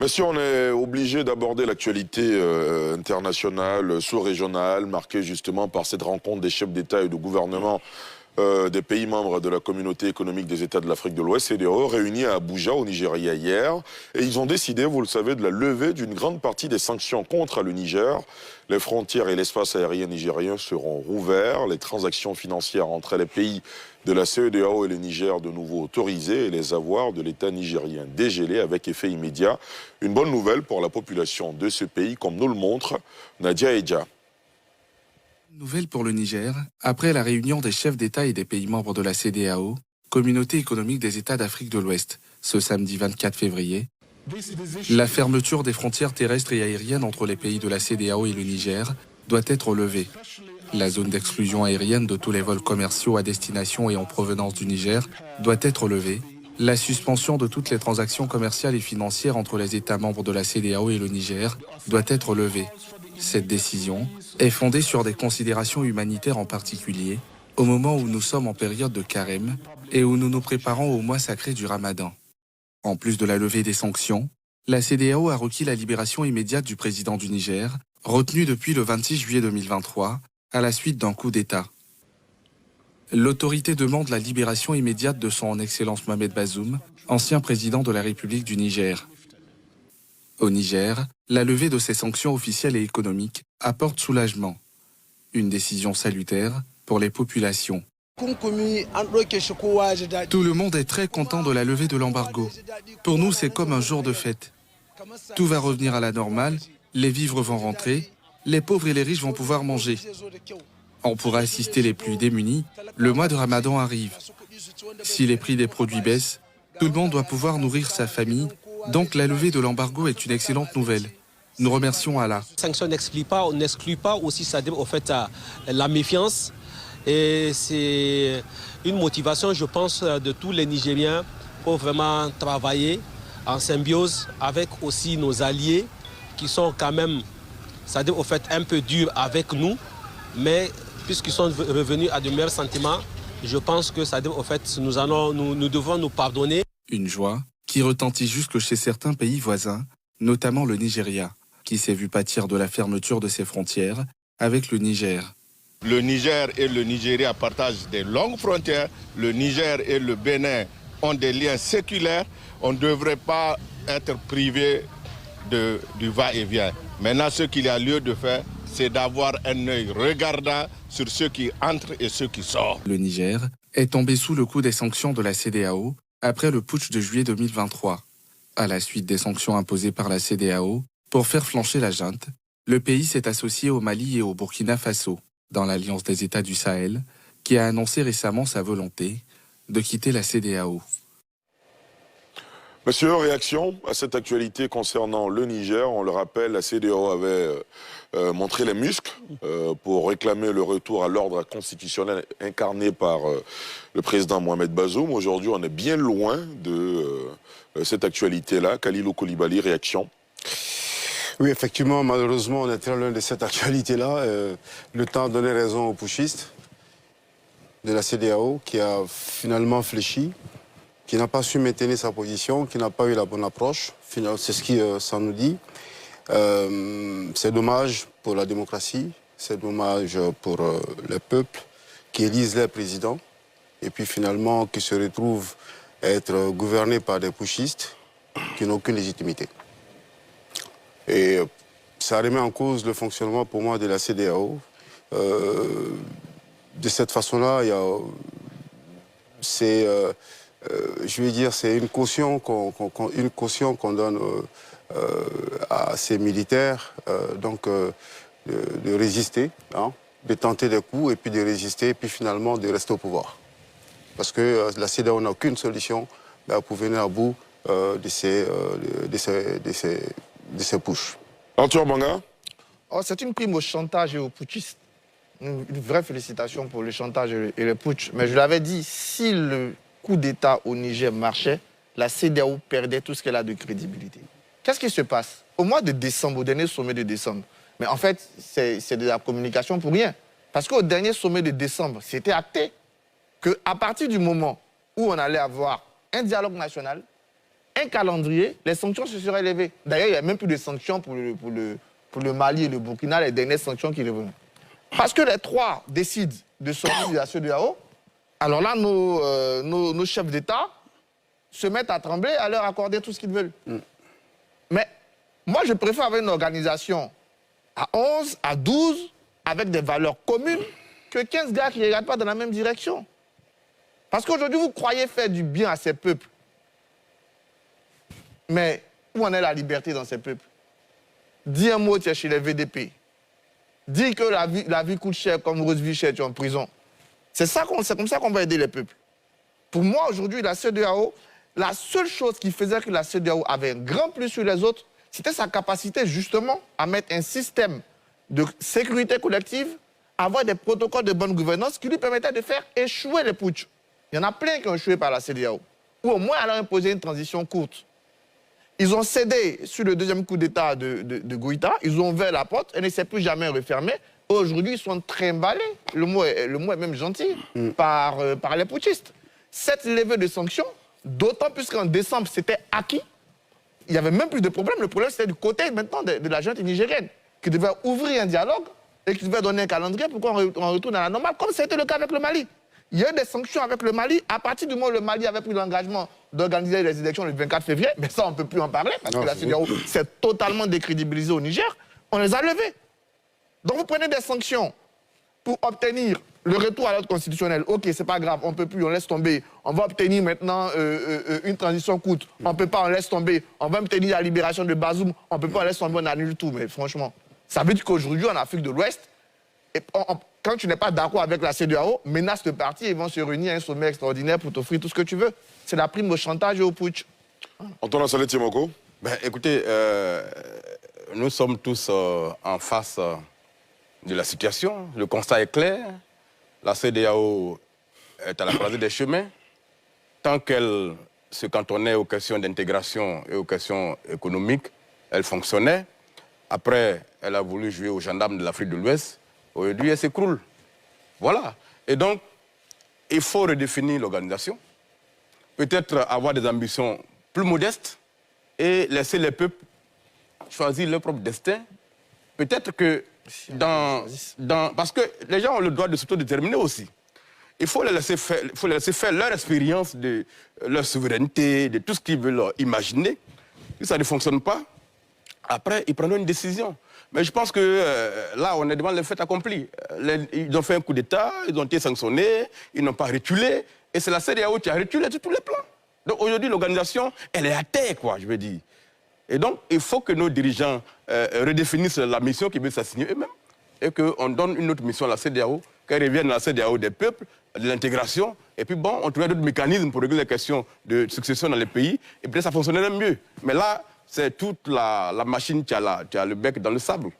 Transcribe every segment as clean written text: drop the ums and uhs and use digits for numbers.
Monsieur, on est obligé d'aborder l'actualité internationale, sous-régionale, marquée justement par cette rencontre des chefs d'État et de gouvernement des pays membres de la communauté économique des États de l'Afrique de l'Ouest, CEDEAO, réunis à Abuja, au Nigeria, hier. Et ils ont décidé, vous le savez, de la levée d'une grande partie des sanctions contre le Niger. Les frontières et l'espace aérien nigérien seront rouverts. Les transactions financières entre les pays de la CEDEAO et le Niger de nouveau autorisées et les avoirs de l'État nigérien dégelés avec effet immédiat. Une bonne nouvelle pour la population de ce pays, comme nous le montre Nadia Edja. Nouvelle pour le Niger, après la réunion des chefs d'État et des pays membres de la CEDEAO, Communauté économique des États d'Afrique de l'Ouest, ce samedi 24 février, la fermeture des frontières terrestres et aériennes entre les pays de la CEDEAO et le Niger doit être levée. La zone d'exclusion aérienne de tous les vols commerciaux à destination et en provenance du Niger doit être levée. La suspension de toutes les transactions commerciales et financières entre les États membres de la CEDEAO et le Niger doit être levée. Cette décision est fondée sur des considérations humanitaires en particulier, au moment où nous sommes en période de carême et où nous nous préparons au mois sacré du Ramadan. En plus de la levée des sanctions, la CEDEAO a requis la libération immédiate du président du Niger, retenu depuis le 26 juillet 2023, à la suite d'un coup d'État. L'autorité demande la libération immédiate de son Excellence Mohamed Bazoum, ancien président de la République du Niger. Au Niger, la levée de ces sanctions officielles et économiques apporte soulagement. Une décision salutaire pour les populations. Tout le monde est très content de la levée de l'embargo. Pour nous, c'est comme un jour de fête. Tout va revenir à la normale, les vivres vont rentrer, les pauvres et les riches vont pouvoir manger. On pourra assister les plus démunis, le mois de Ramadan arrive. Si les prix des produits baissent, tout le monde doit pouvoir nourrir sa famille. Donc la levée de l'embargo est une excellente nouvelle. Nous remercions Allah. Les sanctions n'excluent pas aussi au fait, la méfiance. Et c'est une motivation, je pense, de tous les Nigériens pour vraiment travailler en symbiose avec aussi nos alliés qui sont quand même, au fait, un peu durs avec nous. Mais puisqu'ils sont revenus à de meilleurs sentiments, je pense que au fait, nous devons nous pardonner. Une joie qui retentit jusque chez certains pays voisins, notamment le Nigeria, qui s'est vu pâtir de la fermeture de ses frontières avec le Niger. Le Niger et le Nigeria partagent des longues frontières. Le Niger et le Bénin ont des liens séculaires. On ne devrait pas être privé du va-et-vient. Maintenant, ce qu'il y a lieu de faire, c'est d'avoir un œil regardant sur ceux qui entrent et ceux qui sortent. Le Niger est tombé sous le coup des sanctions de la CEDEAO après le putsch de juillet 2023. À la suite des sanctions imposées par la CEDEAO, pour faire flancher la junte, le pays s'est associé au Mali et au Burkina Faso, dans l'Alliance des États du Sahel, qui a annoncé récemment sa volonté de quitter la CEDEAO. Monsieur, réaction à cette actualité concernant le Niger. On le rappelle, la CEDEAO avait montré les muscles pour réclamer le retour à l'ordre constitutionnel incarné par le président Mohamed Bazoum. Aujourd'hui, on est bien loin de cette actualité-là. Khalilou Koulibaly, réaction? Oui, effectivement, malheureusement, on est très loin de cette actualité-là. Le temps a donné raison aux putschistes de la CEDEAO qui a finalement fléchi, qui n'a pas su maintenir sa position, qui n'a pas eu la bonne approche. C'est ce qui ça nous dit. C'est dommage pour la démocratie, c'est dommage pour les peuples qui élisent les présidents et puis finalement qui se retrouvent à être gouvernés par des putschistes qui n'ont aucune légitimité. Et ça remet en cause le fonctionnement pour moi de la CEDEAO. De cette façon-là, je veux dire, c'est une caution qu'on donne à ces militaires, de résister, hein, de tenter des coups et puis de résister et puis finalement de rester au pouvoir. Parce que la CEDEAO n'a aucune solution pour venir à bout de ces pushs. Arthur Manga. Oh, c'est une prime au chantage et aux putschistes. Une vraie félicitation pour le chantage et le putsch. Mais je l'avais dit, si le coup d'État au Niger marchait, la CEDEAO perdait tout ce qu'elle a de crédibilité. Qu'est-ce qui se passe? Au mois de décembre, au dernier sommet de décembre, mais en fait, c'est de la communication pour rien. Parce qu'au dernier sommet de décembre, c'était acté qu'à partir du moment où on allait avoir un dialogue national, un calendrier, les sanctions se seraient levées. D'ailleurs, il n'y a même plus de sanctions pour le Mali et le Burkina, les dernières sanctions qui reviennent. Parce que les trois décident de sortir de la CEDEAO, alors là, nos chefs d'État se mettent à trembler, à leur accorder tout ce qu'ils veulent. Mais moi, je préfère avoir une organisation à 11, à 12, avec des valeurs communes, que 15 gars qui ne regardent pas dans la même direction. Parce qu'aujourd'hui, vous croyez faire du bien à ces peuples. Mais où en est la liberté dans ces peuples? Dis un mot, tu es chez les VDP. Dis que la vie coûte cher comme Rose Vichet, tu es en prison. C'est comme ça qu'on va aider les peuples. Pour moi, aujourd'hui, la CEDEAO, la seule chose qui faisait que la CEDEAO avait un grand plus sur les autres, c'était sa capacité justement à mettre un système de sécurité collective, avoir des protocoles de bonne gouvernance qui lui permettaient de faire échouer les putschs. Il y en a plein qui ont échoué par la CEDEAO. Ou au moins, elle a imposé une transition courte. Ils ont cédé sur le deuxième coup d'État de Goïta, ils ont ouvert la porte, elle ne s'est plus jamais refermée. Aujourd'hui, ils sont trimballés, le mot est même gentil, par les putschistes. Cette levée de sanctions, d'autant plus qu'en décembre, c'était acquis. Il n'y avait même plus de problème. Le problème, c'était du côté maintenant de la junte nigérienne, qui devait ouvrir un dialogue et qui devait donner un calendrier pour qu'on retourne à la normale, comme c'était le cas avec le Mali. Il y a eu des sanctions avec le Mali. À partir du moment où le Mali avait pris l'engagement d'organiser les élections le 24 février, mais ça, on ne peut plus en parler, parce que la CEDEAO s'est totalement décrédibilisée au Niger. On les a levées. Donc vous prenez des sanctions pour obtenir le retour à l'ordre constitutionnel. Ok, c'est pas grave, on ne peut plus, on laisse tomber. On va obtenir maintenant une transition courte. On ne peut pas, on laisse tomber. On va obtenir la libération de Bazoum. On ne peut pas, on laisse tomber, on annule tout. Mais franchement, ça veut dire qu'aujourd'hui, en Afrique de l'Ouest, quand tu n'es pas d'accord avec la CEDEAO, menace de parti, ils vont se réunir à un sommet extraordinaire pour t'offrir tout ce que tu veux. C'est la prime au chantage et au putsch. Antoine Assalé Timoko. Écoutez, nous sommes tous en face de la situation. Le constat est clair. La CEDEAO est à la croisée des chemins. Tant qu'elle se cantonnait aux questions d'intégration et aux questions économiques, elle fonctionnait. Après, elle a voulu jouer aux gendarmes de l'Afrique de l'Ouest. Aujourd'hui, elle s'écroule. Voilà. Et donc, il faut redéfinir l'organisation. Peut-être avoir des ambitions plus modestes et laisser les peuples choisir leur propre destin. Peut-être que parce que les gens ont le droit de s'autodéterminer aussi. Il faut les laisser faire leur expérience de leur souveraineté, de tout ce qu'ils veulent imaginer. Si ça ne fonctionne pas, après, ils prendront une décision. Mais je pense que là, on est devant le fait accompli. Ils ont fait un coup d'État, ils ont été sanctionnés, ils n'ont pas reculé. Et c'est la CEDEAO qui a reculé sur tous les plans. Donc aujourd'hui, l'organisation, elle est à terre, quoi, je veux dire. Et donc, il faut que nos dirigeants redéfinissent la mission qu'ils veulent s'assigner eux-mêmes et qu'on donne une autre mission à la CEDEAO, qu'elle revienne à la CEDEAO des peuples, de l'intégration. Et puis bon, on trouverait d'autres mécanismes pour régler les questions de succession dans les pays. Et peut-être ça fonctionnerait mieux. Mais là, c'est toute la machine qui a le bec dans le sable.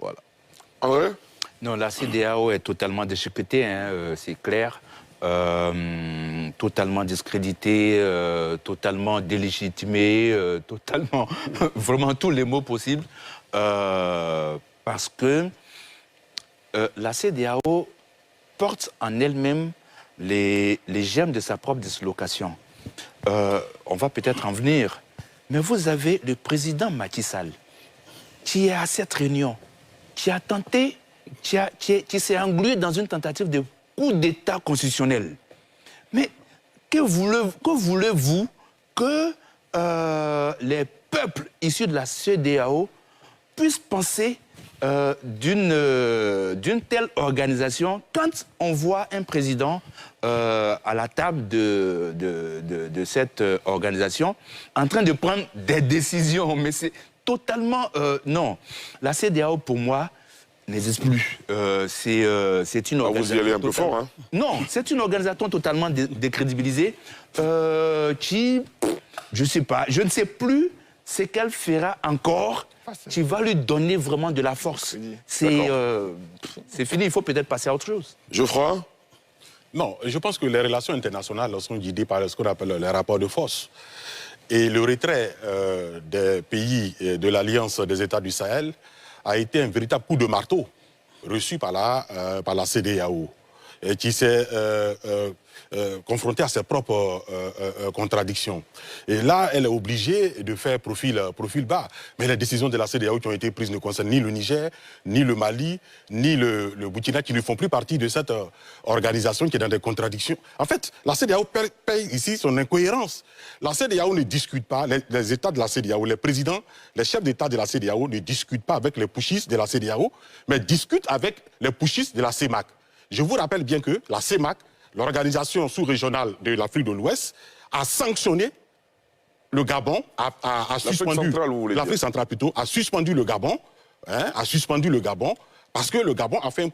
Voilà. André? Non, la CEDEAO est totalement déchiquetée, hein, c'est clair. Totalement discréditée, totalement délégitimée, totalement... vraiment tous les mots possibles. Parce que la CEDEAO porte en elle-même les germes de sa propre dislocation. On va peut-être en venir. Mais vous avez le président Macky Sall qui est à cette réunion, qui a tenté, qui s'est englué dans une tentative de coup d'État constitutionnel. Mais que voulez-vous que les peuples issus de la CEDEAO puissent penser d'une telle organisation quand on voit un président à la table de cette organisation en train de prendre des décisions? Mais c'est totalement... non. La CEDEAO, pour moi, n'existe plus. C'est une organisation... Vous y allez un peu fort, hein? Non, c'est une organisation totalement décrédibilisée qui, je sais pas, je ne sais plus ce qu'elle fera encore qui va lui donner vraiment de la force. C'est fini, il faut peut-être passer à autre chose. Geoffroy? Non, je pense que les relations internationales sont guidées par ce qu'on appelle les rapports de force. Et le retrait des pays de l'Alliance des États du Sahel a été un véritable coup de marteau reçu par la CEDEAO. qui s'est confrontée à ses propres contradictions. Et là, elle est obligée de faire profil bas. Mais les décisions de la CEDEAO qui ont été prises ne concernent ni le Niger, ni le Mali, ni le Burkina, qui ne font plus partie de cette organisation qui est dans des contradictions. En fait, la CEDEAO paye ici son incohérence. La CEDEAO ne discute pas, les États de la CEDEAO, les présidents, les chefs d'État de la CEDEAO ne discutent pas avec les putschistes de la CEDEAO, mais discutent avec les putschistes de la CEMAC. Je vous rappelle bien que la CEMAC, l'organisation sous-régionale de l'Afrique de l'Ouest, a sanctionné le Gabon, a suspendu l'Afrique centrale plutôt, a suspendu le Gabon, parce que le Gabon a fait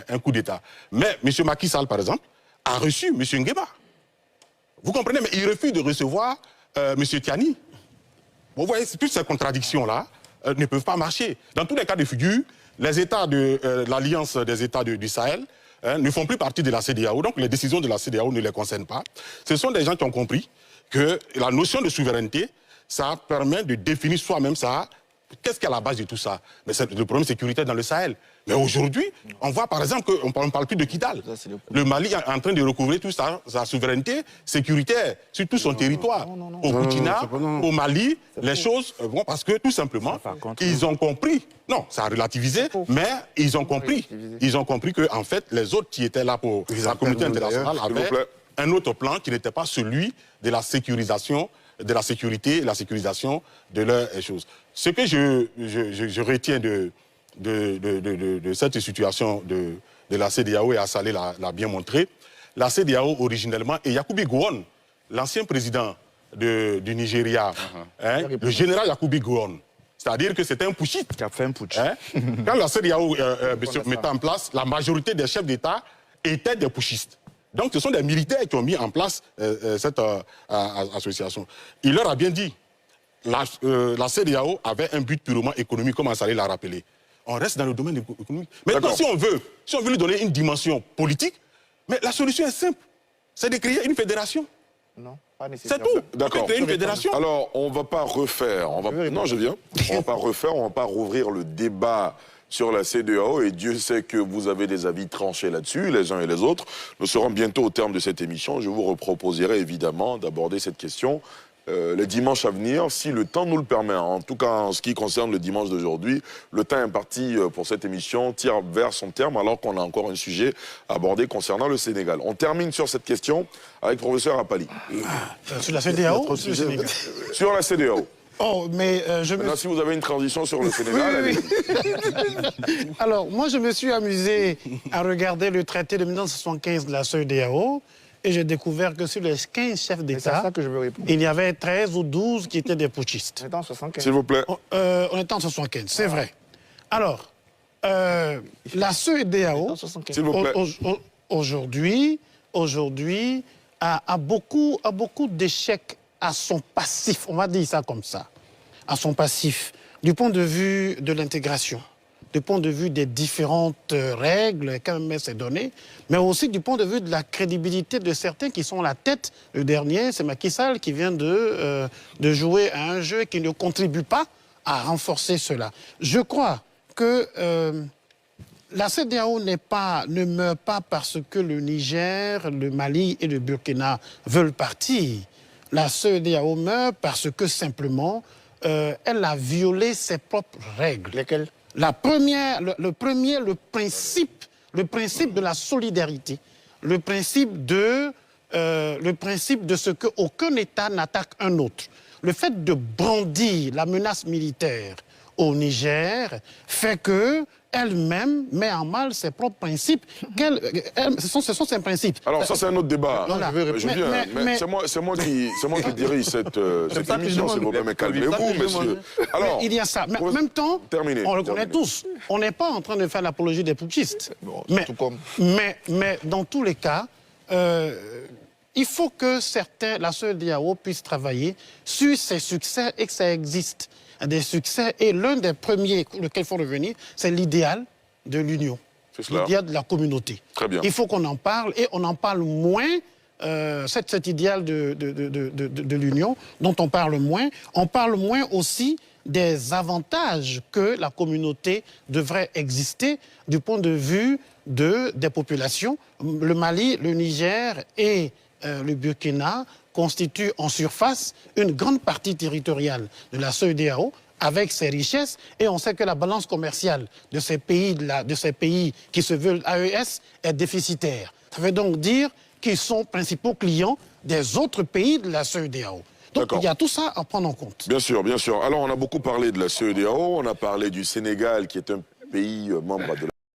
un coup d'État. Mais M. Macky Sall, par exemple, a reçu M. Nguema. Vous comprenez, mais il refuse de recevoir M. Tiani. Vous voyez, toutes ces contradictions-là ne peuvent pas marcher. Dans tous les cas de figure, les États de l'Alliance des États du Sahel ne font plus partie de la CEDEAO, donc les décisions de la CEDEAO ne les concernent pas. Ce sont des gens qui ont compris que la notion de souveraineté, ça permet de définir soi-même ça. Qu'est-ce qui est à la base de tout ça? Mais c'est le problème sécuritaire dans le Sahel. Mais aujourd'hui, on voit par exemple qu'on ne parle plus de Kidal. Le Mali est en train de recouvrir toute sa souveraineté sécuritaire sur tout son territoire. Au Burkina, au Mali, les choses vont parce que tout simplement, ils ont compris. Non, ça a relativisé, mais ils ont compris. Ils ont compris que en fait, les autres qui étaient là pour la communauté internationale avaient un autre plan qui n'était pas celui de la sécurisation, de la sécurité, la sécurisation de leurs choses. Ce que je retiens de cette situation de la CEDEAO, et Assalé l'a bien montré, la CEDEAO originellement, et Yacoubi Gowon, l'ancien président du Nigeria, le général Yacoubi Gowon, c'est-à-dire que c'était un putschiste. Qui a fait un putsch. Quand la CEDEAO mettait en place, la majorité des chefs d'État étaient des putschistes. Donc ce sont des militaires qui ont mis en place cette association. Il leur a bien dit, la CEDEAO avait un but purement économique, comme Assalé l'a rappelé. On reste dans le domaine économique. Maintenant, si on veut lui donner une dimension politique, mais la solution est simple. C'est de créer une fédération. Non, pas nécessairement. C'est tout. D'accord. Créer une fédération. Alors, on ne va pas refaire. Non, je viens. On ne va pas refaire, on ne va pas rouvrir le débat sur la CEDEAO, et Dieu sait que vous avez des avis tranchés là-dessus, les uns et les autres. Nous serons bientôt au terme de cette émission. Je vous reproposerai évidemment d'aborder cette question le dimanche à venir, si le temps nous le permet. En tout cas, en ce qui concerne le dimanche d'aujourd'hui, le temps imparti pour cette émission tire vers son terme, alors qu'on a encore un sujet à aborder concernant le Sénégal. On termine sur cette question avec le professeur Apali. Sur la CEDEAO ou sur le Sénégal? Sur la CEDEAO. Oh, mais Maintenant, si vous avez une transition sur le Sénégal... Oui. Alors, moi, je me suis amusé à regarder le traité de 1975 de la CEDEAO, et j'ai découvert que sur les 15 chefs d'État, il y avait 13 ou 12 qui étaient des putschistes. On était en 75. S'il vous plaît. On était en 75, c'est vrai. Alors, la CEDEAO, aujourd'hui, a beaucoup d'échecs à son passif, on va dire ça comme ça, à son passif, du point de vue de l'intégration, du point de vue des différentes règles quand même s'est donné, mais aussi du point de vue de la crédibilité de certains qui sont à la tête. Le dernier, c'est Macky Sall qui vient de jouer à un jeu qui ne contribue pas à renforcer cela. Je crois que la CEDEAO ne meurt pas parce que le Niger, le Mali et le Burkina veulent partir. La CEDEAO meurt parce que simplement, elle a violé ses propres règles. Lesquelles? La première, le principe de la solidarité, le principe de ce qu'aucun État n'attaque un autre. Le fait de brandir la menace militaire au Niger fait que elle-même met en mal ses propres principes. Ce sont ses principes. Alors ça, c'est un autre débat. Voilà. Mais c'est moi qui dirige cette émission, s'il vous plaît. Mais calmez-vous, messieurs. Alors, il y a ça. Mais en même temps, on le connaît tous. On n'est pas en train de faire l'apologie des putschistes. Mais dans tous les cas, il faut que la CEDEAO puisse travailler sur ses succès et que ça existe. Des succès, et l'un des premiers auxquels il faut revenir, c'est l'idéal de l'union, l'idéal de la communauté. Très bien. Il faut qu'on en parle, et on en parle moins, cet idéal de l'union, dont on parle moins aussi des avantages que la communauté devrait exister du point de vue des populations. Le Mali, le Niger et le Burkina constituent en surface une grande partie territoriale de la CEDEAO avec ses richesses, et on sait que la balance commerciale de ces pays qui se veulent AES est déficitaire. Ça veut donc dire qu'ils sont principaux clients des autres pays de la CEDEAO. Donc il y a tout ça à prendre en compte. Bien sûr, bien sûr. Alors on a beaucoup parlé de la CEDEAO, on a parlé du Sénégal qui est un pays membre de la